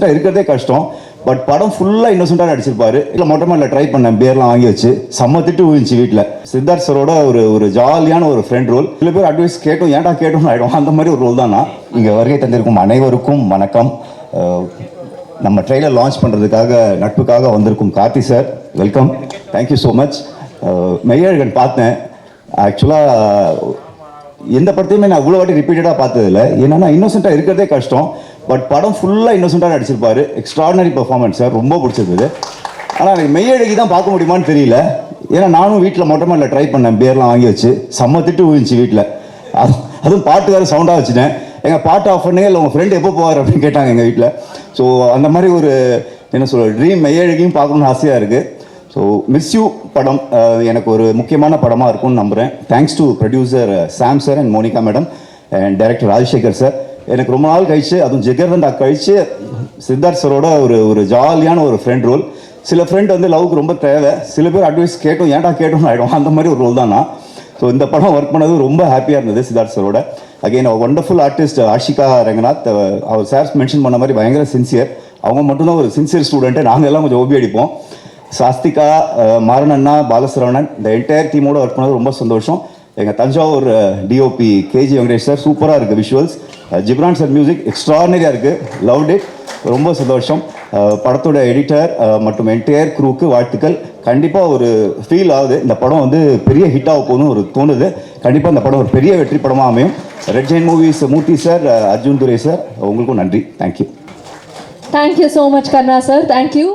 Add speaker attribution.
Speaker 1: இன்னோசென்ட்டாக இருக்கிறதே கஷ்டம். பட் படம் ஃபுல்லாக இன்னோசென்ட்டாக நடிச்சிருப்பாரு. இல்லை மொட்டை மாடல ட்ரை பண்ணேன், பேர்லாம் வாங்கி வச்சு செம்ம திட்டு விழுந்துச்சு வீட்டில். சித்தார்த் சரோட ஒரு ஜாலியான ஒரு ஃப்ரெண்ட் ரோல். சில பேர் அட்வைஸ் கேட்டோம், ஏன்டா கேட்டோம் ஆகிடும், அந்த மாதிரி ஒரு ரோல் தான் நான்.
Speaker 2: இங்கே வருகை தந்திருக்கும் அனைவருக்கும் வணக்கம். நம்ம ட்ரெய்லர் லான்ச் பண்ணுறதுக்காக நட்புக்காக வந்திருக்கும் Karthi sir, welcome.
Speaker 1: Thank you so much. Meiyazhagan பார்த்தேன். ஆக்சுவலாக எந்த படத்தையுமே நான் இவ்வளோ வாட்டி ரிப்பீட்டடாக பார்த்ததில்ல. ஏன்னா இன்னோசென்ட்டாக இருக்கிறதே கஷ்டம். பட் படம் ஃபுல்லாக இன்னோசென்ட்டாக நடிச்சிருப்பாரு. எக்ஸ்ட்ராடனரி பெர்ஃபார்மன்ஸ் சார், ரொம்ப பிடிச்சிருந்தது. ஆனால் எனக்கு மெய்யழகி தான் பார்க்க முடியுமான்னு தெரியல. ஏன்னா நானும் வீட்டில் மொட்டை மாடல ட்ரை பண்ணேன், பேர்லாம் வாங்கி வச்சு செம்ம திட்டு விழுந்துச்சு வீட்டில். அதுவும் பாட்டு வேறு சவுண்டாக வச்சுட்டேன். எங்கள் பாட்டு ஆஃப் பண்ணுங்க, இல்லை உங்கள் ஃப்ரெண்டு எப்போ போவார் அப்படின்னு கேட்டாங்க எங்கள் வீட்டில். ஸோ அந்த மாதிரி ஒரு என்ன சொல்ற ட்ரீம் மெய்யழகியும் பார்க்கணுன்னு ஆசையாக இருக்குது. ஸோ மிஸ் யூ படம் எனக்கு ஒரு முக்கியமான படமாக இருக்கும்னு நம்புகிறேன். Thanks to producer Sam sir and Monica madam and director Rajasekar sir. எனக்கு ரொம்ப நாள் கழிச்சு, அதுவும் ஜெகர்தண்டா கழிச்சு சித்தார்த் சரோட ஒரு ஜாலியான ஒரு ஃப்ரெண்ட் ரோல். சில ஃப்ரெண்ட் வந்து லவ்க்கு ரொம்ப தேவை. சில பேர் அட்வைஸ் கேட்டோம், ஏன்டா கேட்டோம் ஆகிடும், அந்த மாதிரி ஒரு ரோல் தான் நான். ஸோ இந்த படம் ஒர்க் பண்ணது ரொம்ப ஹாப்பியாக இருந்தது சித்தார்த் சரோட. Again wonderful artist Ashika Ranganath. அவர் சார் மென்ஷன் பண்ண மாதிரி பயங்கர சின்சியர். அவங்க மட்டும்தான் ஒரு சின்சியர் ஸ்டூடெண்ட்டு. நாங்கள் எல்லாம் கொஞ்சம் ஓபி அடிப்போம். சாஸ்திகா, மாரண்ணா, பாலசரவணன், இந்த என்டையர் டீமோட ஒர்க் பண்ணது ரொம்ப சந்தோஷம். எங்கள் Thanjavur DOP KG Venkatesh sir, சூப்பராக இருக்குது விஷுவல்ஸ். ஜிப்ரான் சார் மியூசிக் எக்ஸ்ட்ரானரியாக இருக்குது, லவ்ட் இட், ரொம்ப சந்தோஷம். படத்தோட எடிட்டர் மற்றும் என்டையர் க்ரூக்கு வாழ்த்துக்கள். கண்டிப்பாக ஒரு ஃபீல் ஆகுது, இந்த படம் வந்து பெரிய ஹிட்டாக போகணும்னு ஒரு தோணுது. கண்டிப்பாக இந்த படம் ஒரு பெரிய வெற்றி படமாக அமையும். ரெட் ஜெயின் மூவிஸ் மூர்த்தி சார், அர்ஜுன் துரை சார், உங்களுக்கும் நன்றி. Thank you.
Speaker 3: Thank you so much, Karna sir. Thank you.